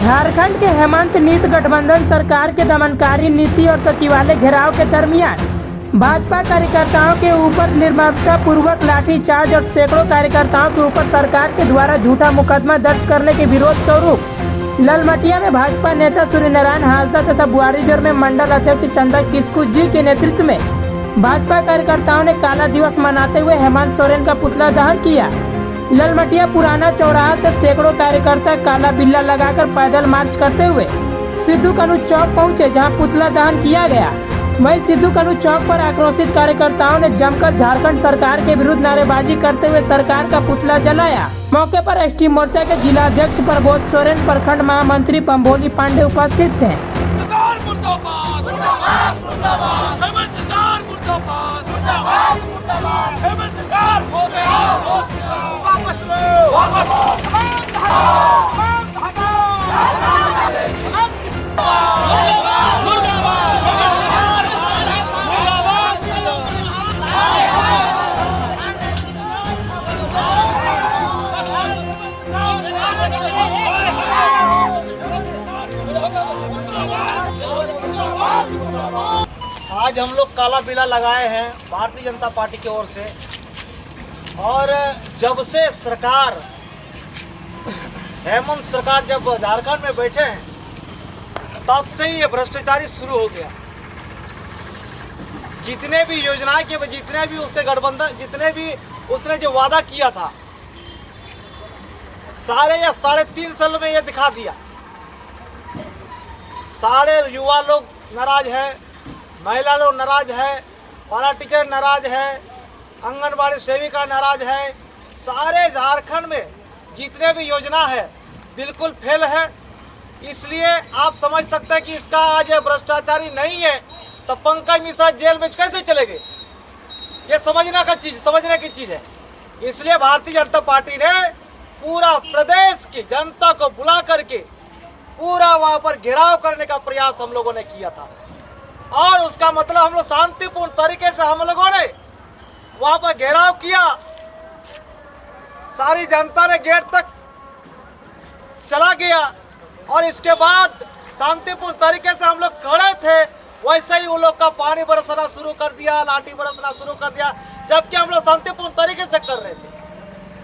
झारखंड के हेमंत नीत गठबंधन सरकार के दमनकारी नीति और सचिवालय घेराव के दरमियान भाजपा कार्यकर्ताओं के ऊपर निर्ममता पूर्वक लाठीचार्ज और सैकड़ों कार्यकर्ताओं के ऊपर सरकार के द्वारा झूठा मुकदमा दर्ज करने के विरोध स्वरूप ललमटिया में भाजपा नेता सूर्यनारायण हांसदा तथा बुआरीजोर में मंडल अध्यक्ष चंदा किस्कू जी के नेतृत्व में भाजपा कार्यकर्ताओं ने काला दिवस मनाते हुए हेमंत सोरेन का पुतला दहन किया। ललमटिया पुराना चौराहा से सैकड़ों कार्यकर्ता काला बिल्ला लगाकर पैदल मार्च करते हुए सिद्धू कानू चौक पहुंचे, जहां पुतला दहन किया गया। वहीं सिद्धू कानू चौक पर आक्रोशित कार्यकर्ताओं ने जमकर झारखंड सरकार के विरुद्ध नारेबाजी करते हुए सरकार का पुतला जलाया। मौके पर एसटी मोर्चा के जिला अध्यक्ष प्रबोध सोरेन, प्रखंड महामंत्री बम्बोली पांडे उपस्थित थे। आज हम लोग काला बिल्ला लगाए हैं भारतीय जनता पार्टी की ओर से, और जब से सरकार हेमंत सरकार जब झारखंड में बैठे हैं तब से ही ये भ्रष्टाचारी शुरू हो गया। जितने भी योजनाएं के जितने भी उसके गठबंधन जितने भी उसने जो वादा किया था सारे या 3.5 साल में ये दिखा दिया। सारे युवा लोग नाराज है, महिला लोग नाराज है, पारा टीचर नाराज है, आंगनबाड़ी सेविका नाराज है। सारे झारखंड में जितने भी योजना है बिल्कुल फेल है। इसलिए आप समझ सकते हैं कि इसका आज भ्रष्टाचारी नहीं है तो पंकज मिश्रा जेल में कैसे चले गए। ये समझने की चीज है। इसलिए भारतीय जनता पार्टी ने पूरा प्रदेश की जनता को बुला करके पूरा वहां पर घेराव करने का प्रयास हम लोगों ने किया था, और उसका मतलब हम लोग शांतिपूर्ण तरीके से हम लोगों ने वहां पर घेराव किया। सारी जनता ने गेट तक चला गया और इसके बाद शांतिपूर्ण तरीके से हम लोग खड़े थे। वैसे ही उन लोग का पानी बरसना शुरू कर दिया, लाठी बरसना शुरू कर दिया, जबकि हम लोग शांतिपूर्ण तरीके से कर रहे थे।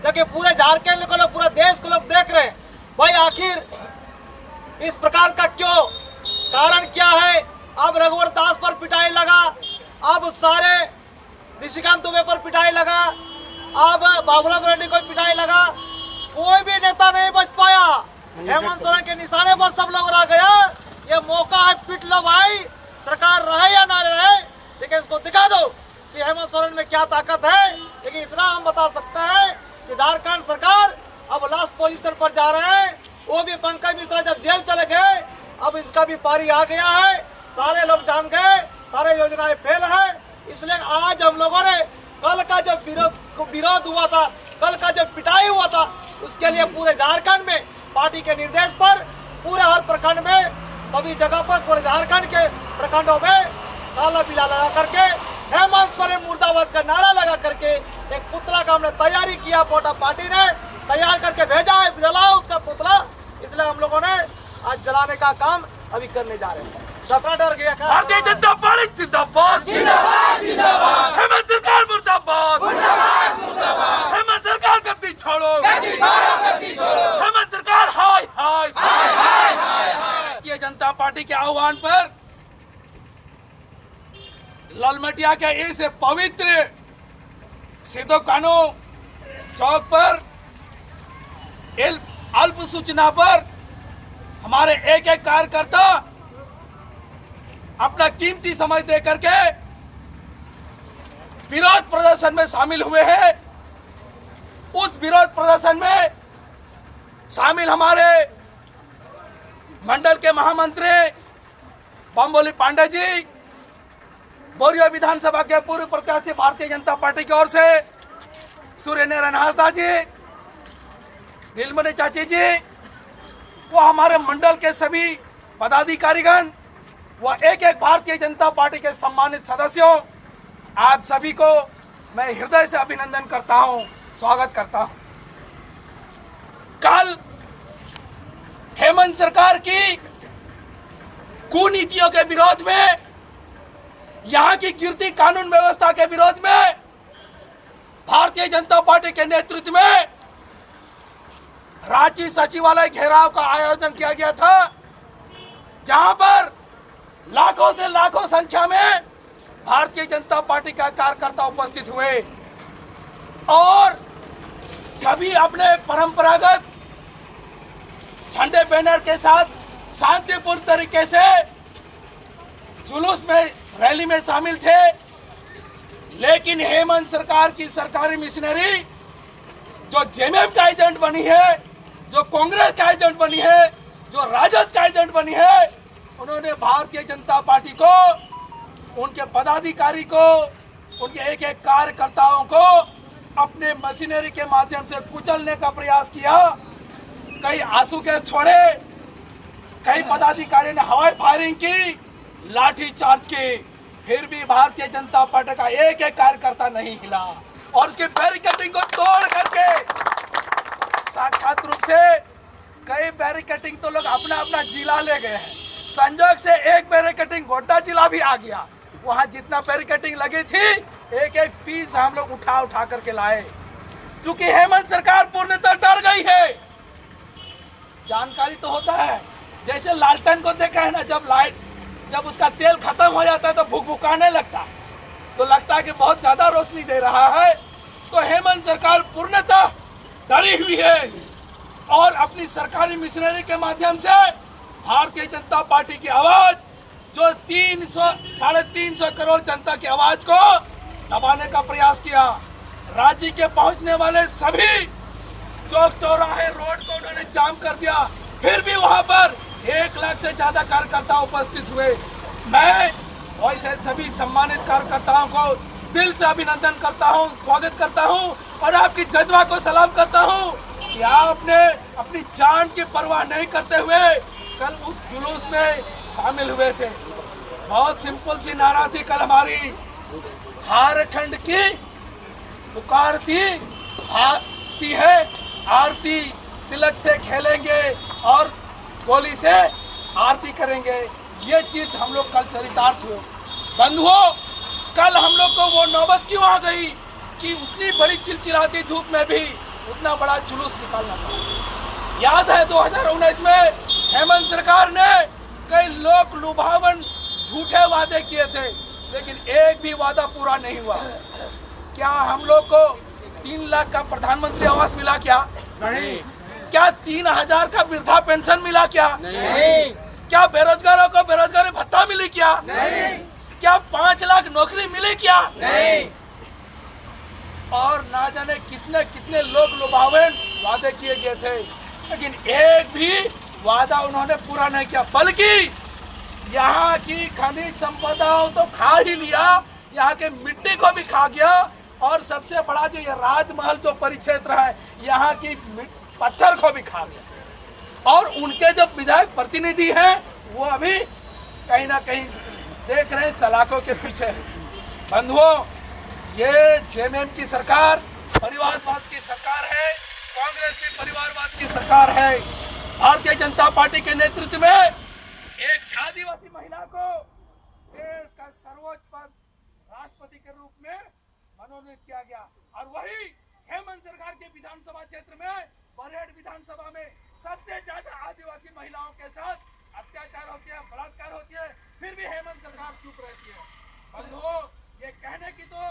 क्योंकि पूरे झारखंड को लोग, पूरा देश को लोग देख रहे हैं भाई आखिर इस प्रकार का क्यों, कारण क्या है। अब रघुवर दास पर पिटाई लगा, अब सारे निशिकांत दुबे पर पिटाई लगा, अब बाबूलाल रेड्डी को पिटाई लगा। कोई भी नेता नहीं बच पाया। हेमंत सोरेन के निशाने पर सब लोग रह गया। ये मौका है, पिट लो भाई, सरकार रहे या ना रहे, लेकिन इसको दिखा दो कि हेमंत सोरेन में क्या ताकत है। लेकिन इतना हम बता सकते हैं कि झारखंड सरकार अब लास्ट पोजीशन पर जा रहे हैं। वो भी पंकज मिश्रा जब जेल चले गए, अब इसका भी पारी आ गया है। सारे लोग जान गए सारे योजनाएं फेल है। इसलिए आज हम लोगों ने कल का जब विरोध हुआ था, कल का जब पिटाई हुआ था, उसके लिए पूरे झारखंड में पार्टी के निर्देश पर पूरे हर प्रखंड में सभी जगह पर पूरे झारखंड के प्रखंडों में काला बिल्ला लगा करके हेमंत सोरेन मुर्दाबाद का नारा लगा करके एक पुतला का हमने तैयारी किया। पोटा पार्टी ने तैयार करके भेजा है, जलाओ उसका पुतला। इसलिए हम लोगों ने आज जलाने का काम अभी करने जा रहे हैं। सपना डर गया क्या? भारतीय जनता पार्टी जिंदाबाद, जिंदाबाद, जिंदाबाद। हेमंत सरकार मुर्दाबाद, मुर्दाबाद, मुर्दाबाद। हेमंत सरकार गद्दी छोड़ो, गद्दी छोड़ो, गद्दी छोड़ो। हेमंत सरकार हाय हाय हाय हाय हाय। भारतीय जनता पार्टी के आह्वान पर ललमटिया के इस पवित्र सिद्धू कानू चौक पर अल्प सूचना पर हमारे एक एक कार्यकर्ता अपना कीमती समय दे करके विरोध प्रदर्शन में शामिल हुए हैं। उस विरोध प्रदर्शन में शामिल हमारे मंडल के महामंत्री बम्बोली पांडे जी, बोरिया विधानसभा के पूर्व प्रत्याशी भारतीय जनता पार्टी की ओर से सूर्यनारायण हांसदा जी, नीलमणि चाची जी, वो हमारे मंडल के सभी पदाधिकारीगण, वो एक एक भारतीय जनता पार्टी के सम्मानित सदस्यों, आप सभी को मैं हृदय से अभिनंदन करता हूं, स्वागत करता हूं। कल हेमंत सरकार की कुनीतियों के विरोध में, यहां की गिरती कानून व्यवस्था के विरोध में भारतीय जनता पार्टी के नेतृत्व में रांची सचिवालय घेराव का आयोजन किया गया था, जहां पर लाखों से लाखों संख्या में भारतीय जनता पार्टी का कार्यकर्ता उपस्थित हुए और सभी अपने परंपरागत झंडे बैनर के साथ शांतिपूर्ण तरीके से जुलूस में, रैली में शामिल थे। लेकिन हेमंत सरकार की सरकारी मिशनरी जो जेएमएम का एजेंट बनी है, जो कांग्रेस का एजेंट बनी है, जो राजद का एजेंट बनी है, उन्होंने भारतीय जनता पार्टी को, उनके पदाधिकारी को, उनके एक एक कार्यकर्ताओं को अपने मशीनरी के माध्यम से कुचलने का प्रयास किया। कई आंसू गैस छोड़े, कई पदाधिकारी ने हवाई फायरिंग की, लाठी चार्ज की, फिर भी भारतीय जनता पार्टी का एक एक कार्यकर्ता नहीं हिला और उसकी बैरिकेडिंग को तोड़ करके साक्षात रूप से कई बैरिकेडिंग तो लोग अपना अपना जिला ले गए हैं। संजोग से एक बैरिकेडिंग गोड्डा जिला भी आ गया, वहां जितना बैरिकेडिंग लगी थी एक एक पीस हम लोग उठा उठा करके लाए, क्योंकि हेमंत सरकार पूर्णतः डर गई है। जानकारी तो होता है, जैसे लालटेन को देखा है ना, जब उसका तेल खत्म हो जाता है तो भुकभुकाने लगता है, तो लगता है कि बहुत ज्यादा रोशनी दे रहा है। तो हेमंत सरकार पूर्णतः डरी हुई है और अपनी सरकारी मिशनरी के माध्यम से भारतीय जनता पार्टी की आवाज, जो 300-350 करोड़ जनता की आवाज को दबाने का प्रयास किया। राज्य के पहुंचने वाले सभी चौक चौराहे रोड को उन्होंने जाम कर दिया, फिर भी वहां पर 1 लाख से ज्यादा कार्यकर्ता उपस्थित हुए। मैं वैसे सभी सम्मानित कार्यकर्ताओं को दिल से अभिनंदन करता हूं, स्वागत करता हूं और आपकी जज्बा को सलाम करता हूं कि आपने अपनी जान की परवाह नहीं करते हुए कल उस जुलूस में शामिल हुए थे। बहुत सिंपल सी नारा थी कल हमारी, झारखंड की पुकार थी है आरती, तिलक से खेलेंगे और गोली से आरती करेंगे। ये चीज हम लोग कल चरितार्थ हुए। बंधुओं, कल हम लोग को वो नौबत क्यों आ गई कि उतनी बड़ी चिलचिलाती धूप में भी उतना बड़ा जुलूस निकालना पड़ा। याद है 2019 में हेमंत सरकार ने कई लोक लुभावन झूठे वादे किए थे, लेकिन एक भी वादा पूरा नहीं हुआ। क्या हम लोग को 3 लाख का प्रधानमंत्री आवास मिला क्या? नहीं। क्या 3000 का वृद्धा पेंशन मिला क्या? नहीं। क्या बेरोजगारों को बेरोजगारी भत्ता मिली क्या? नहीं। क्या 5 लाख नौकरी मिली क्या? नहीं। और ना जाने कितने कितने लोग लुभावन वादे किए गए थे, लेकिन एक भी वादा उन्होंने पूरा नहीं किया, बल्कि यहाँ की खनिज संपदाओं तो खा ही लिया, यहाँ के मिट्टी को भी खा गया और सबसे बड़ा जो ये राजमहल जो परिक्षेत्र है, यहाँ की पत्थर को भी खा गया। और उनके जो विधायक प्रतिनिधि हैं वो अभी कहीं ना कहीं देख रहे हैं सलाखों के पीछे है। बंधुओं, ये जेएमएम की सरकार परिवारवाद की सरकार है, कांग्रेस भी परिवारवाद की सरकार है। भारतीय जनता पार्टी के नेतृत्व में एक आदिवासी महिला को देश का सर्वोच्च पद राष्ट्रपति के रूप में मनोनीत किया गया और वही हेमंत सरकार के विधानसभा क्षेत्र में, बरहेट विधानसभा में सबसे ज्यादा आदिवासी महिलाओं के साथ अत्याचार होती है, बलात्कार होती है, फिर भी हेमंत सरकार चुप रहती है। बंधुओं, ये कहने की तो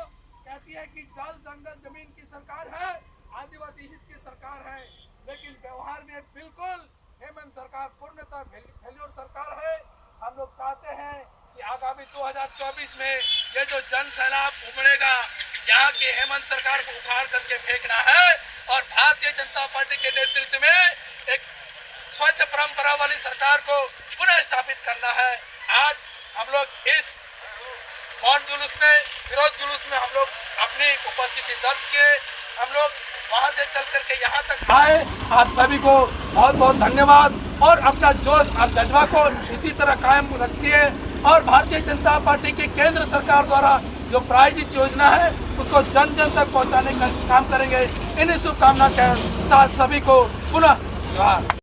कहती है कि जल जंगल जमीन की सरकार है, आदिवासी हित की सरकार है, लेकिन व्यवहार में बिल्कुल हेमंत सरकार पूर्णतः फेल्योर सरकार है। हम लोग चाहते हैं कि आगामी 2024 में ये जो जन सैलाब उमड़ेगा, यहाँ की हेमंत सरकार को उखाड़ करके फेंकना है और भारतीय जनता पार्टी के नेतृत्व में एक स्वच्छ परंपरा वाली सरकार को पुनः स्थापित करना है। आज हम लोग इस मौन जुलूस में, विरोध जुलूस में हम लोग अपनी उपस्थिति दर्ज किए। हम लोग वहां से चल करके यहाँ तक आए। आप सभी को बहुत बहुत धन्यवाद और अपना जोश और जज्बा को इसी तरह कायम रखिए और भारतीय जनता पार्टी की केंद्र सरकार द्वारा जो प्रायोजित योजना है उसको जन जन तक पहुंचाने का काम करेंगे। इन्हीं शुभकामना के साथ सभी को पुनः